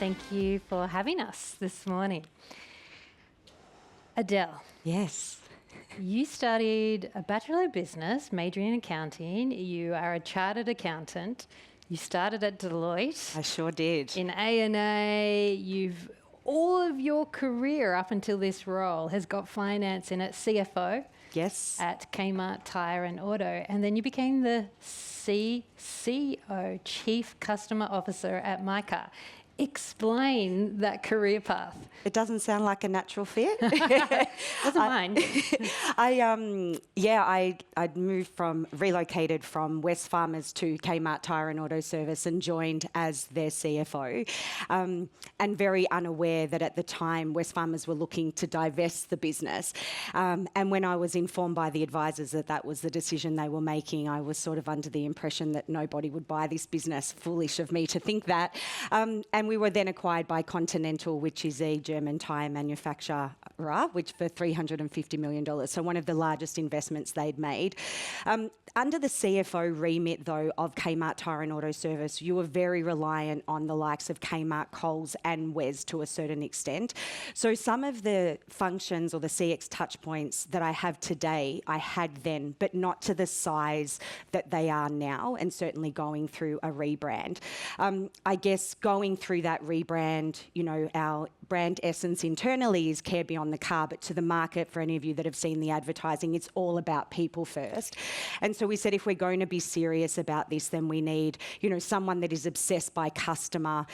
Thank you for having us this morning. Adele. Yes. You studied a Bachelor of Business, majoring in accounting. You are a chartered accountant. You started at Deloitte. I sure did. In A&A, all of your career up until this role has got finance in it, CFO. Yes. At Kmart, Tyre and Auto. And then you became the CCO, Chief Customer Officer at mycar. Explain that career path. It doesn't sound like a natural fit. Wasn't mine. I'd relocated from Wesfarmers to Kmart Tyre and Auto Service and joined as their CFO, and very unaware that at the time Wesfarmers were looking to divest the business. And when I was informed by the advisors that that was the decision they were making, I was sort of under the impression that nobody would buy this business. Foolish of me to think that. And we were then acquired by Continental, which is a German tyre manufacturer, which for $350 million. So one of the largest investments they'd made. Under the CFO remit, though, of Kmart Tyre and Auto Service, you were very reliant on the likes of Kmart, Coles and Wes to a certain extent. So some of the functions or the CX touch points that I have today, I had then, but not to the size that they are now, and certainly going through a rebrand. I guess going through that rebrand, our brand essence internally is care beyond the car, but to the market, for any of you that have seen the advertising, it's all about people first. And so we said, if we're going to be serious about this, then we need, someone that is obsessed by customer,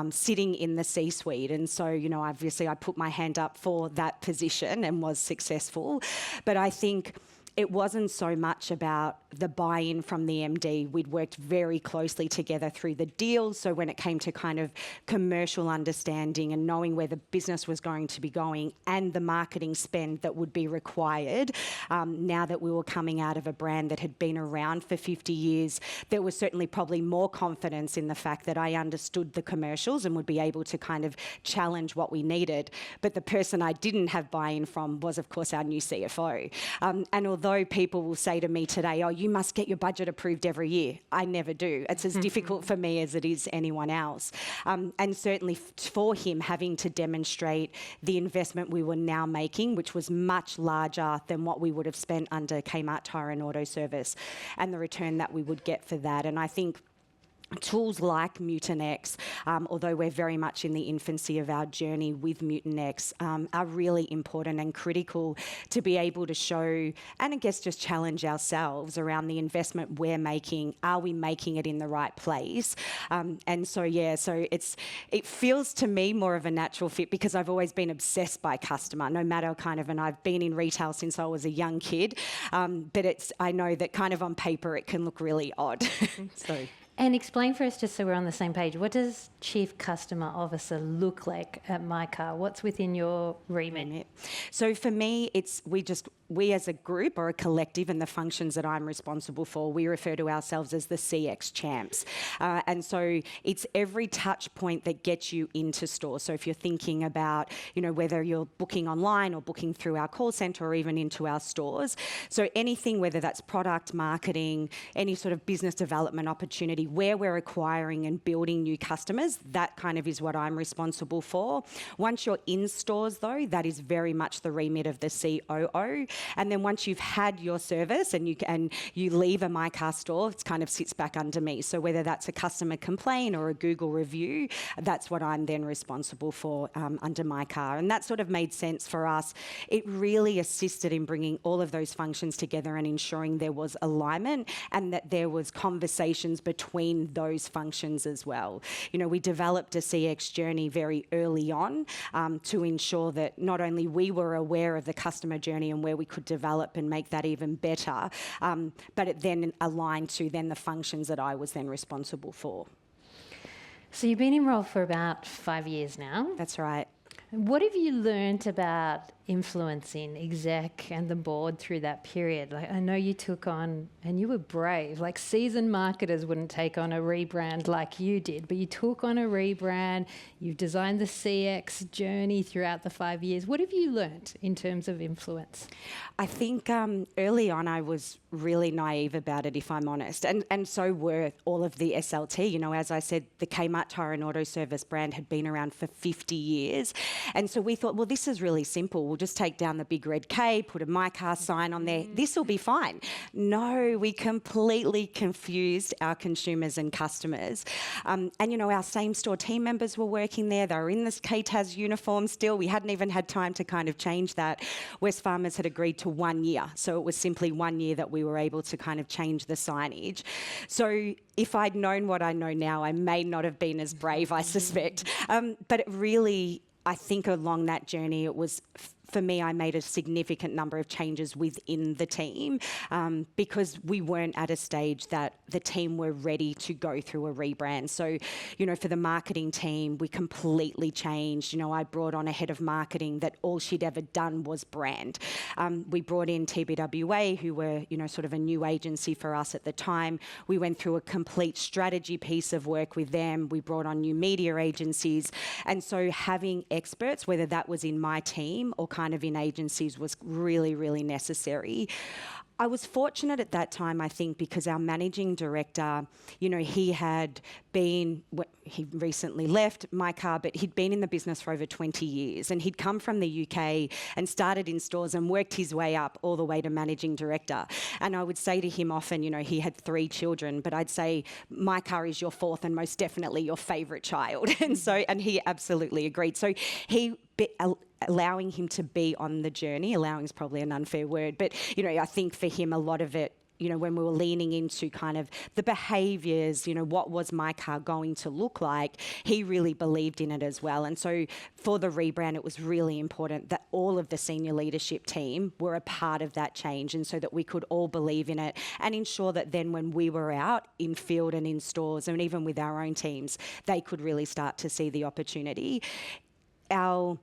sitting in the C-suite. And so, obviously I put my hand up for that position and was successful. But I think it wasn't so much about the buy-in from the MD. We'd worked very closely together through the deals. So when it came to kind of commercial understanding and knowing where the business was going to be going and the marketing spend that would be required, now that we were coming out of a brand that had been around for 50 years, there was certainly probably more confidence in the fact that I understood the commercials and would be able to kind of challenge what we needed. But the person I didn't have buy-in from was, of course, our new CFO. And although people will say to me today, oh, you must get your budget approved every year, I never do. It's as difficult for me as it is anyone else. And certainly for him, having to demonstrate the investment we were now making, which was much larger than what we would have spent under Kmart Tyre and Auto Service, and the return that we would get for that. And I think tools like Mutinex, although we're very much in the infancy of our journey with Mutinex, are really important and critical to be able to show and I guess just challenge ourselves around the investment we're making. Are we making it in the right place? So it feels to me more of a natural fit because I've always been obsessed by customer, no matter and I've been in retail since I was a young kid, but I know that kind of on paper it can look really odd. And explain for us, just so we're on the same page, what does Chief Customer Officer look like at mycar? What's within your remit? So for me, we as a group or a collective and the functions that I'm responsible for, we refer to ourselves as the CX champs. And so it's every touch point that gets you into store. So if you're thinking about, whether you're booking online or booking through our call centre or even into our stores. So anything, whether that's product marketing, any sort of business development opportunity, where we're acquiring and building new customers, that kind of is what I'm responsible for. Once you're in stores, though, that is very much the remit of the COO. And then once you've had your service and you leave a mycar store, it kind of sits back under me. So whether that's a customer complaint or a Google review, that's what I'm then responsible for under mycar. And that sort of made sense for us. It really assisted in bringing all of those functions together and ensuring there was alignment and that there was conversations between those functions as well. We developed a CX journey very early on to ensure that not only we were aware of the customer journey and where we could develop and make that even better, but it then aligned to then the functions that I was then responsible for. So you've been in role for about 5 years now. That's right. What have you learnt about influencing exec and the board through that period? Like, I know you took on, and you were brave, like seasoned marketers wouldn't take on a rebrand like you did, but you took on a rebrand, you've designed the CX journey throughout the 5 years. What have you learnt in terms of influence? I think early on I was really naive about it, if I'm honest, and so were all of the SLT. You know, as I said, the Kmart Tyre and Auto Service brand had been around for 50 years, and so we thought, well, this is really simple. We'll just take down the big red K, put a mycar sign on there. This will be fine. No, we completely confused our consumers and customers. And, you know, our same store team members were working there. They were in this KTAS uniform still. We hadn't even had time to kind of change that. Wesfarmers had agreed to 1 year. So it was simply 1 year that we were able to kind of change the signage. So if I'd known what I know now, I may not have been as brave, I suspect. But it really, I think along that journey, it was, for me, I made a significant number of changes within the team because we weren't at a stage that the team were ready to go through a rebrand. So, you know, for the marketing team, we completely changed. You know, I brought on a head of marketing that all she'd ever done was brand. We brought in TBWA, who were, you know, sort of a new agency for us at the time. We went through a complete strategy piece of work with them. We brought on new media agencies. And so having experts, whether that was in my team or kind of in agencies, was really, really necessary. I was fortunate at that time, I think, because our managing director, you know, he recently left mycar, but he'd been in the business for over 20 years, and he'd come from the UK and started in stores and worked his way up all the way to managing director. And I would say to him often, you know, he had 3 children, but I'd say mycar is your 4th and most definitely your favourite child. And he absolutely agreed. So allowing him to be on the journey, allowing is probably an unfair word, but, you know, I think for him a lot of it, you know, when we were leaning into kind of the behaviours, you know, what was mycar going to look like, he really believed in it as well. And so for the rebrand, it was really important that all of the senior leadership team were a part of that change, and so that we could all believe in it and ensure that then when we were out in field and in stores and even with our own teams, they could really start to see the opportunity. Our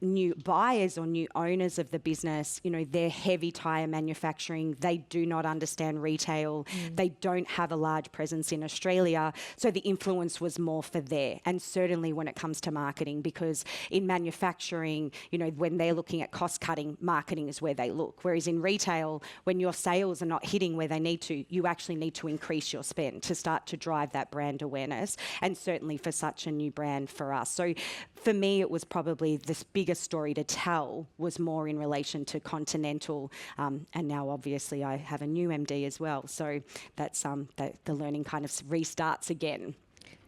new buyers or new owners of the business, you know, they're heavy tyre manufacturing. They do not understand retail. They don't have a large presence in Australia. So the influence was more for there. And certainly when it comes to marketing, because in manufacturing, you know, when they're looking at cost cutting, marketing is where they look. Whereas in retail, when your sales are not hitting where they need to, you actually need to increase your spend to start to drive that brand awareness. And certainly for such a new brand for us. So for me, it was probably this biggest story to tell was more in relation to Continental, and now obviously I have a new MD as well, so that's the learning kind of restarts again.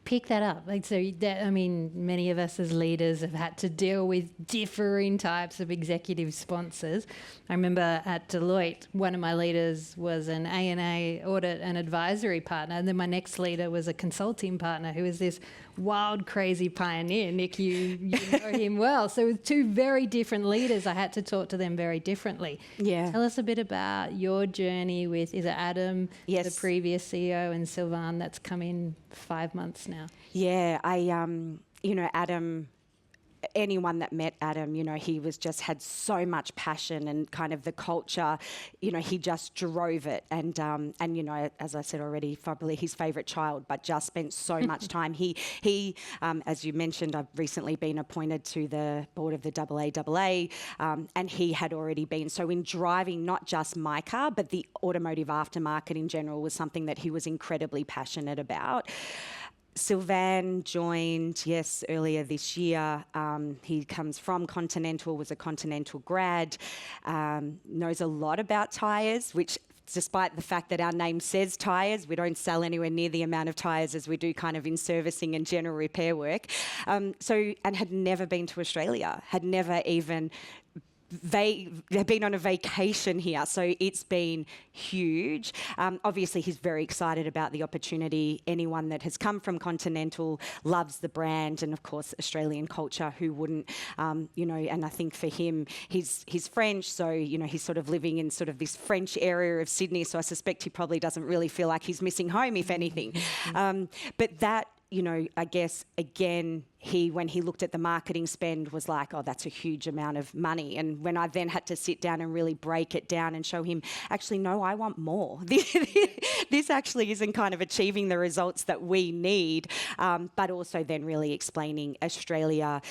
Pick that up. Like, so that, I mean, many of us as leaders have had to deal with differing types of executive sponsors. I remember at Deloitte, one of my leaders was an A&A audit and advisory partner, and then my next leader was a consulting partner who was this wild, crazy pioneer. Nick, you know him well. So with 2 very different leaders, I had to talk to them very differently. Yeah. Tell us a bit about your journey with, is it Adam, Yes. the previous CEO, and Sylvain that's come in 5 months now? Yeah, you know, Adam, anyone that met Adam, you know, he was just had so much passion and kind of the culture, you know, he just drove it. And you know, as I said already, probably his favourite child, but just spent so much time. He as you mentioned, I've recently been appointed to the board of the AAA, and he had already been. So in driving not just mycar, but the automotive aftermarket in general was something that he was incredibly passionate about. Sylvain joined, yes, earlier this year. He comes from Continental, was a Continental grad, knows a lot about tyres, which despite the fact that our name says tyres, we don't sell anywhere near the amount of tyres as we do kind of in servicing and general repair work. And had never been to Australia, had never even they've been on a vacation here, so it's been huge. Obviously, he's very excited about the opportunity. Anyone that has come from Continental loves the brand, and of course, Australian culture. Who wouldn't? You know, and I think for him, he's French, so you know, he's sort of living in sort of this French area of Sydney. So I suspect he probably doesn't really feel like he's missing home, if anything. But that, you know, I guess again, when he looked at the marketing spend, was like, oh, that's a huge amount of money. And when I then had to sit down and really break it down and show him, actually, no, I want more. This actually isn't kind of achieving the results that we need, but also then really explaining Australia,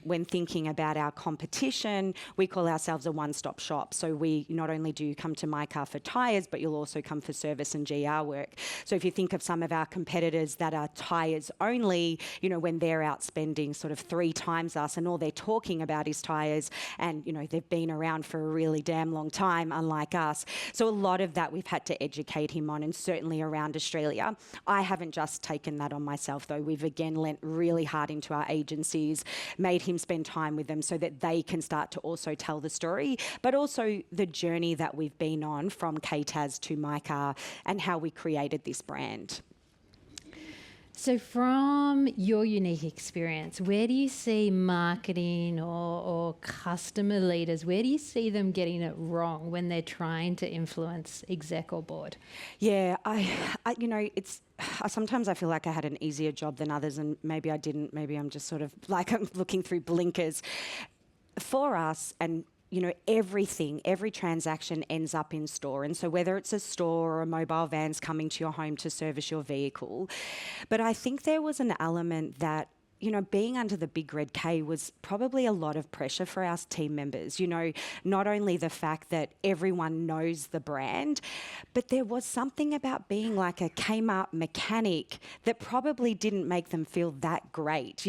when thinking about our competition, we call ourselves a one-stop shop. So we not only do come to mycar for tyres, but you'll also come for service and GR work. So if you think of some of our competitors that are tyres only, when they're out spending sort of 3 times us and all they're talking about is tyres, and, they've been around for a really damn long time, unlike us. So a lot of that we've had to educate him on, and certainly around Australia. I haven't just taken that on myself, though. We've again lent really hard into our agencies, made him spend time with them so that they can start to also tell the story, but also the journey that we've been on from KTAS to mycar and how we created this brand. So from your unique experience, where do you see marketing or customer leaders, where do you see them getting it wrong when they're trying to influence exec or board? Yeah, sometimes I feel like I had an easier job than others, and maybe I didn't. Maybe I'm just sort of like I'm looking through blinkers. For us, and every transaction ends up in store. And so whether it's a store or a mobile van's coming to your home to service your vehicle. But I think there was an element that, being under the big red K was probably a lot of pressure for our team members. Not only the fact that everyone knows the brand, but there was something about being like a Kmart mechanic that probably didn't make them feel that great.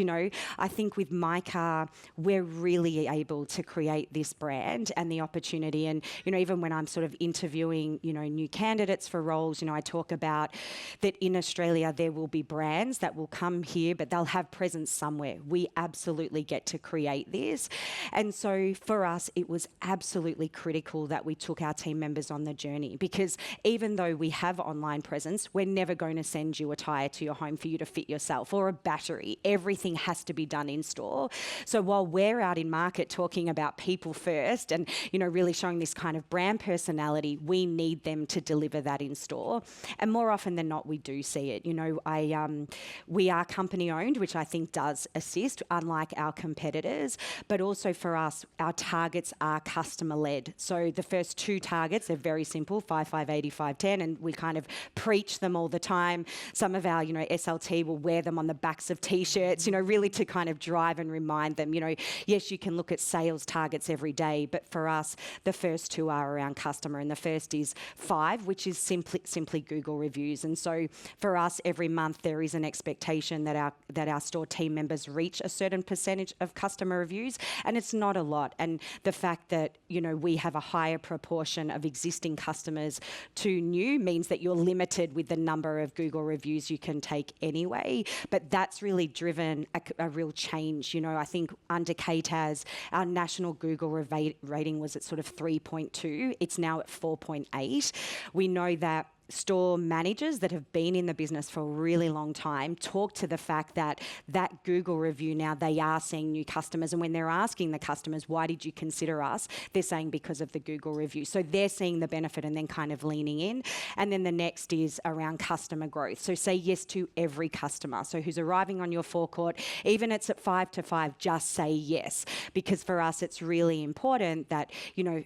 I think with mycar, we're really able to create this brand and the opportunity. And, even when I'm sort of interviewing, new candidates for roles, I talk about that in Australia, there will be brands that will come here, but they'll have presence somewhere. We absolutely get to create this. And so for us, it was absolutely critical that we took our team members on the journey, because even though we have online presence, we're never going to send you a tyre to your home for you to fit yourself, or a battery. Everything has to be done in store. So while we're out in market talking about people first and, really showing this kind of brand personality, we need them to deliver that in store. And more often than not, we do see it. We are company owned, which I think does assist, unlike our competitors. But also for us, our targets are customer led. So the first 2 targets are very simple, 55, 85, 10, and we kind of preach them all the time. Some of our, SLT will wear them on the backs of t-shirts, really to kind of drive and remind them, yes, you can look at sales targets every day, but for us, the first 2 are around customer, and the first is 5, which is simply Google reviews. And so for us, every month there is an expectation that our store team members reach a certain percentage of customer reviews, and it's not a lot. And the fact that, we have a higher proportion of existing customers to new means that you're limited with the number of Google reviews you can take anyway. But that's really driven a real change. I think under KTAS, our national Google rating was at sort of 3.2. It's now at 4.8. We know that store managers that have been in the business for a really long time talk to the fact that Google review now, they are seeing new customers. And when they're asking the customers, why did you consider us? They're saying because of the Google review. So they're seeing the benefit and then kind of leaning in. And then the next is around customer growth. So say yes to every customer. So who's arriving on your forecourt, even it's at 5 to 5, just say yes. Because for us, it's really important that,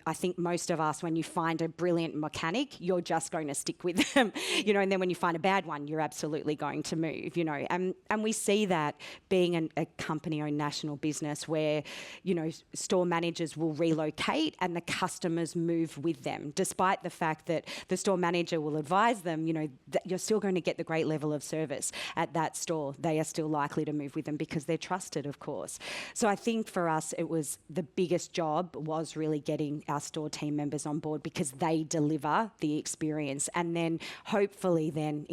I think most of us, when you find a brilliant mechanic, you're just going to stick with them, and then when you find a bad one, you're absolutely going to move, and we see that being a company-owned national business where, store managers will relocate and the customers move with them, despite the fact that the store manager will advise them, that you're still going to get the great level of service at that store. They are still likely to move with them because they're trusted, of course. So I think for us, it was the biggest job was really getting our store team members on board, because they deliver the experience, and then hopefully then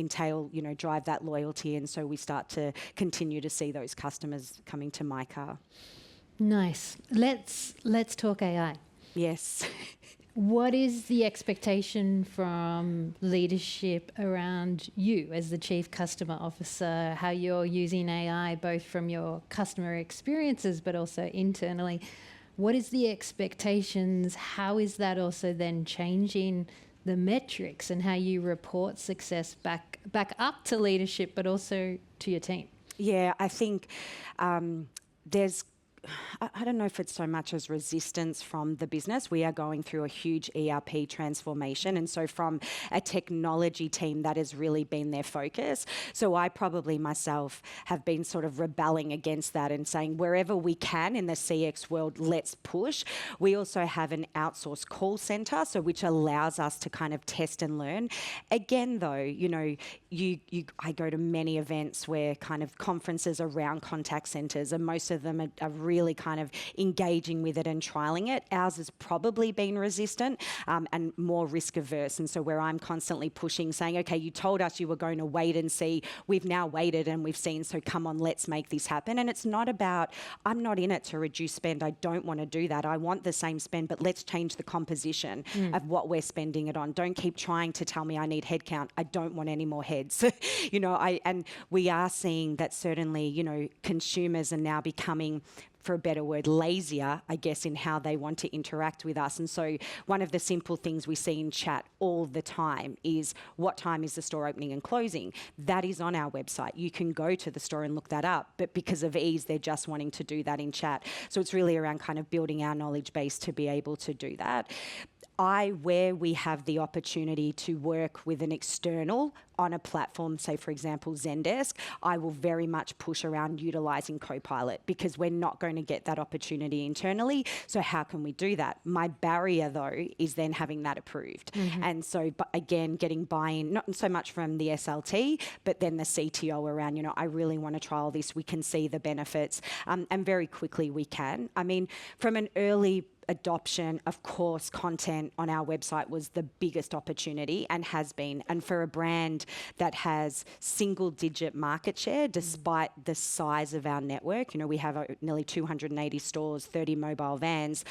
drive that loyalty, and so we start to continue to see those customers coming to mycar. Nice. Let's talk AI. Yes. What is the expectation from leadership around you as the Chief Customer Officer, how you're using AI both from your customer experiences but also internally? What is the expectations? How is that also then changing the metrics and how you report success back up to leadership but also to your team? Yeah, I think there's, I don't know if it's so much as resistance from the business. We are going through a huge ERP transformation. And so from a technology team, that has really been their focus. So I probably myself have been sort of rebelling against that and saying wherever we can in the CX world, let's push. We also have an outsourced call center, so which allows us to kind of test and learn. Again, though, I go to many events where kind of conferences around contact centers, and most of them are really kind of engaging with it and trialing it. Ours has probably been resistant and more risk averse. And so where I'm constantly pushing, saying, okay, you told us you were going to wait and see. We've now waited and we've seen, so come on, let's make this happen. And it's not about, I'm not in it to reduce spend. I don't want to do that. I want the same spend, but let's change the composition of what we're spending it on. Don't keep trying to tell me I need headcount. I don't want any more heads. And we are seeing that certainly, consumers are now becoming, for a better word, lazier, I guess, in how they want to interact with us. And so one of the simple things we see in chat all the time is, what time is the store opening and closing? That is on our website. You can go to the store and look that up, but because of ease, they're just wanting to do that in chat. So it's really around kind of building our knowledge base to be able to do that. Where we have the opportunity to work with an external on a platform, say for example Zendesk, I will very much push around utilising Copilot, because we're not going to get that opportunity internally. So how can we do that? My barrier though is then having that approved. And so, but again, getting buy-in, not so much from the SLT, but then the CTO around, I really want to trial this. We can see the benefits, and very quickly we can. I mean, from an early adoption, of course, content on our website was the biggest opportunity and has been. And for a brand that has single-digit market share, despite the size of our network, we have nearly 280 stores, 30 mobile vans,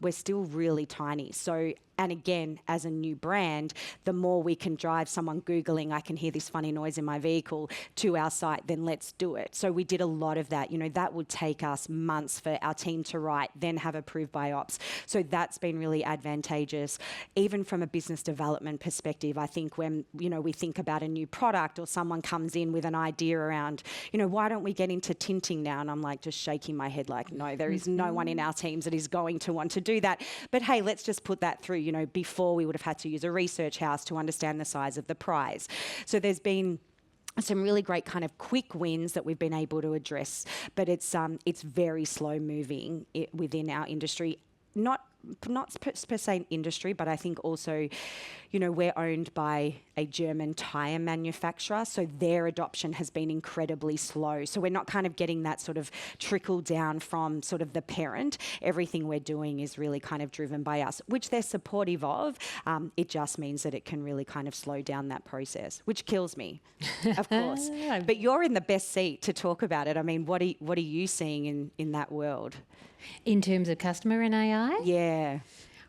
we're still really tiny. So, and again, as a new brand, the more we can drive someone Googling, I can hear this funny noise in my vehicle, to our site, then let's do it. So we did a lot of that. That would take us months for our team to write, then have approved by ops. So that's been really advantageous. Even from a business development perspective, I think when, we think about a new product or someone comes in with an idea around, why don't we get into tinting now? And I'm like just shaking my head like, no, there is no one in our teams that is going to want to do that. But hey, let's just put that through. Before we would have had to use a research house to understand the size of the prize. So there's been some really great kind of quick wins that we've been able to address, but it's very slow moving within our industry. Not per se industry, but I think also, we're owned by a German tyre manufacturer, so their adoption has been incredibly slow. So we're not kind of getting that sort of trickle down from sort of the parent. Everything we're doing is really kind of driven by us, which they're supportive of. It just means that it can really kind of slow down that process, which kills me, of course. But you're in the best seat to talk about it. I mean, what are you seeing in that world? In terms of customer and AI? Yeah.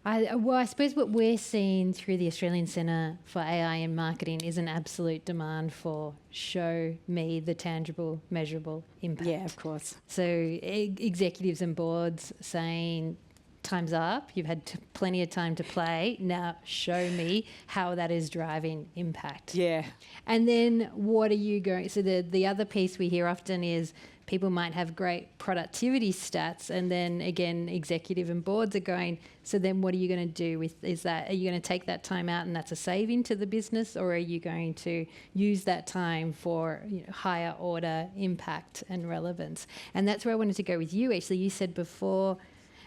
I suppose what we're seeing through the Australian Centre for AI and Marketing is an absolute demand for show me the tangible, measurable impact. Yeah, of course. So executives and boards saying, time's up, you've had plenty of time to play, now show me how that is driving impact. Yeah. And then what are you going, so the other piece we hear often is people might have great productivity stats, and then again, executive and boards are going, so then what are you going to do with, are you going to take that time out and that's a saving to the business, or are you going to use that time for higher order impact and relevance? And that's where I wanted to go with you. Actually, you said before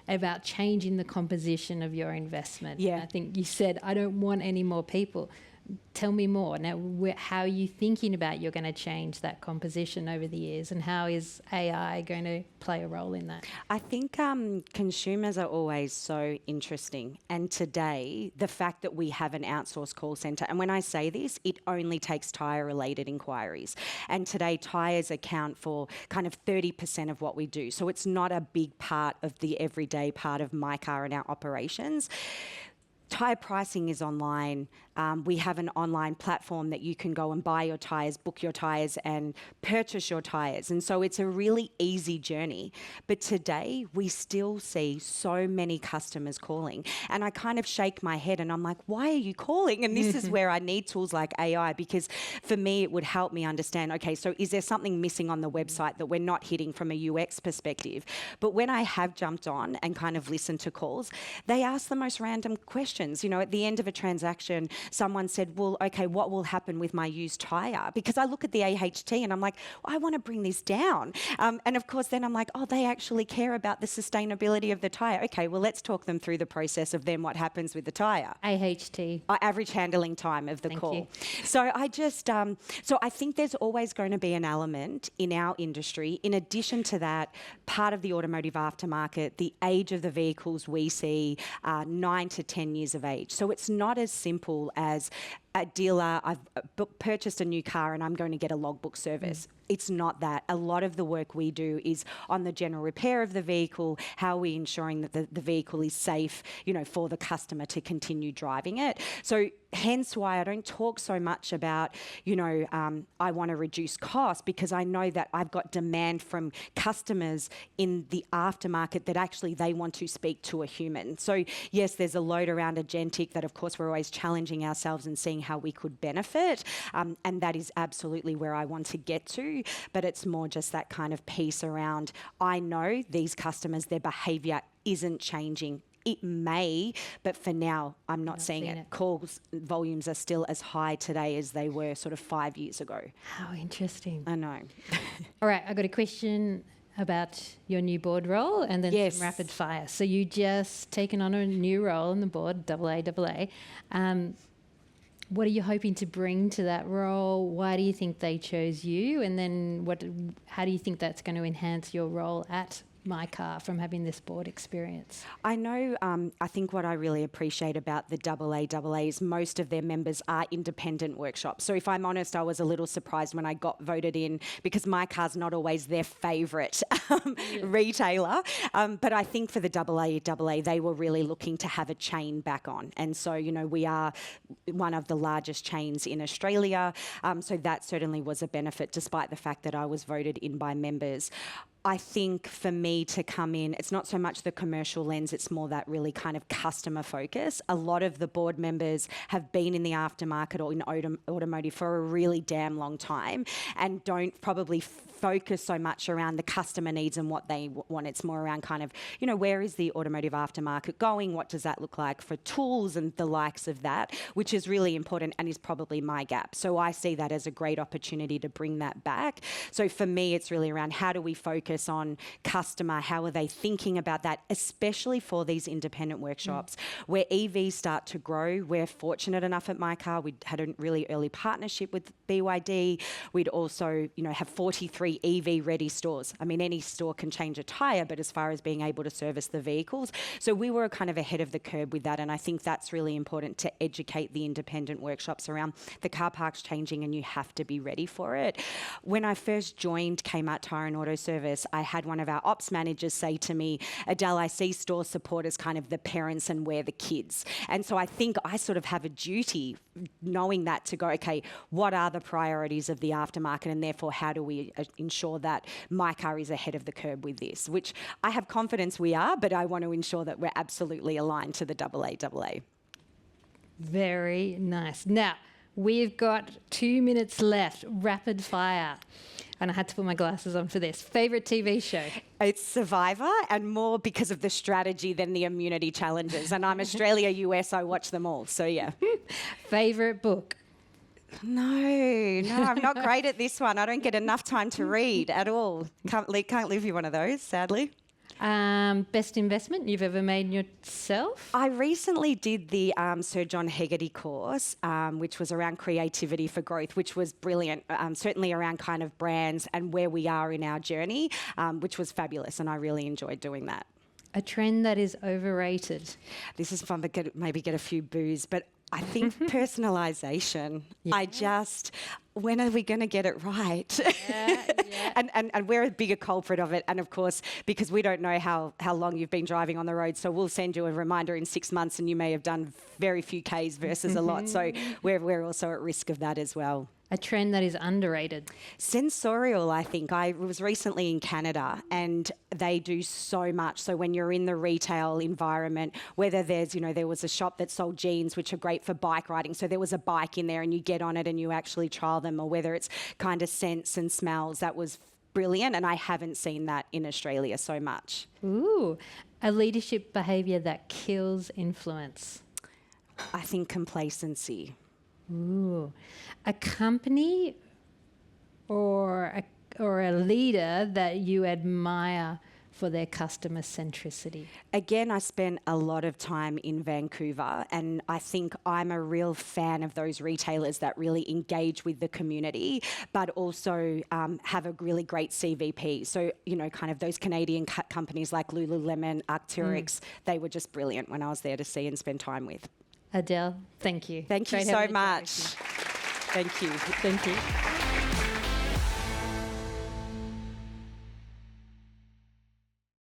about changing the composition of your investment. Yeah. I think you said, I don't want any more people. Tell me more. Now, how are you thinking about you're going to change that composition over the years, and how is AI going to play a role in that? I think consumers are always so interesting. And today, the fact that we have an outsourced call centre, and when I say this, it only takes Tyre-related inquiries. And today, tyres account for kind of 30% of what we do. So it's not a big part of the everyday part of mycar and our operations. Tyre pricing is online. We have an online platform that you can go and buy your tyres, book your tyres, and purchase your tyres. And so it's a really easy journey. But today, we still see so many customers calling. And I kind of shake my head and I'm like, why are you calling? And this is where I need tools like AI, because for me, it would help me understand, okay, so is there something missing on the website that we're not hitting from a UX perspective? But when I have jumped on and kind of listened to calls, they ask the most random questions. You know, at the end of a transaction, someone said, well, okay, what will happen with my used tyre? Because I look at the AHT and I'm like, well, I want to bring this down. And of course, then I'm like, oh, they actually care about the sustainability of the tyre. Okay, well, let's talk them through the process of then what happens with the tyre. AHT. Average handling time of the Thank call. you. So I just, so I think there's always going to be an element in our industry. In addition to that, part of the automotive aftermarket, the age of the vehicles we see are 9 to 10 years of age. So it's not as simple as a dealer, I've purchased a new car and I'm going to get a logbook service. It's not that. A lot of the work we do is on the general repair of the vehicle, how are we ensuring that the vehicle is safe, you know, for the customer to continue driving it. So hence why I don't talk so much about, you know, I want to reduce costs, because I know that I've got demand from customers in the aftermarket that actually they want to speak to a human. So yes, there's a load around agentic that of course we're always challenging ourselves and seeing how we could benefit. And that is absolutely where I want to get to. But it's more just that kind of piece around, I know these customers, their behaviour isn't changing. It may, but for now, I'm not seeing it. Calls volumes are still as high today as they were sort of 5 years ago. How interesting. I know. All right, I got a question about your new board role and then some rapid fire. So you just taken on a new role in the board, AA. What are you hoping to bring to that role? Why do you think they chose you? And then how do you think that's going to enhance your role at mycar from having this board experience? I know, I think what I really appreciate about the AA is most of their members are independent workshops. So if I'm honest, I was a little surprised when I got voted in, because mycar's not always their favourite retailer. But I think for the AA, they were really looking to have a chain back on. And so, you know, we are one of the largest chains in Australia. So that certainly was a benefit, despite the fact that I was voted in by members. I think for me to come in, it's not so much the commercial lens, it's more that really kind of customer focus. A lot of the board members have been in the aftermarket or in automotive for a really damn long time and don't probably focus so much around the customer needs and what they want. It's more around kind of, you know, where is the automotive aftermarket going? What does that look like for tools and the likes of that, which is really important and is probably my gap. So I see that as a great opportunity to bring that back. So for me, it's really around how do we focus on customer? How are they thinking about that, especially for these independent workshops where EVs start to grow? We're fortunate enough at mycar. We had a really early partnership with BYD. We'd also, you know, have 43 EV ready stores. I mean, any store can change a tyre, but as far as being able to service the vehicles. So we were kind of ahead of the curve with that. And I think that's really important to educate the independent workshops around the car park's changing and you have to be ready for it. When I first joined Kmart Tyre and Auto Service, I had one of our ops managers say to me, Adele, I see store support as kind of the parents and we're the kids. And so I think I sort of have a duty knowing that to go, okay, what are the priorities of the aftermarket and therefore how do we ensure that mycar is ahead of the curve with this, which I have confidence we are, but I want to ensure that we're absolutely aligned to the AA. Very nice. Now, we've got 2 minutes left, rapid fire. And I had to put my glasses on for this. Favourite TV show? It's Survivor, and more because of the strategy than the immunity challenges. And I'm Australia, US, I watch them all, so yeah. Favourite book? No, I'm not great at this one. I don't get enough time to read at all. Can't leave you one of those, sadly. Best investment you've ever made yourself? I recently did the Sir John Hegarty course, which was around creativity for growth, which was brilliant, certainly around kind of brands and where we are in our journey, which was fabulous, and I really enjoyed doing that. A trend that is overrated? This is fun, but maybe get a few boos, but I think personalisation. Yeah. When are we going to get it right? And we're a bigger culprit of it. And of course, because we don't know how long you've been driving on the road, so we'll send you a reminder in 6 months and you may have done very few Ks versus a lot. So we're also at risk of that as well. A trend that is underrated. Sensorial, I think. I was recently in Canada and they do so much. So when you're in the retail environment, whether there's, there was a shop that sold jeans, which are great for bike riding. So there was a bike in there and you get on it and you actually trial them, or whether it's kind of scents and smells. That was brilliant. And I haven't seen that in Australia so much. Ooh, a leadership behaviour that kills influence. I think complacency. Ooh, a company or a leader that you admire for their customer centricity. Again, I spent a lot of time in Vancouver, and I think I'm a real fan of those retailers that really engage with the community, but also have a really great CVP. So, kind of those Canadian companies like Lululemon, Arc'teryx, they were just brilliant when I was there to see and spend time with. Adele, thank you. Thank you so much. Thank you. Thank you.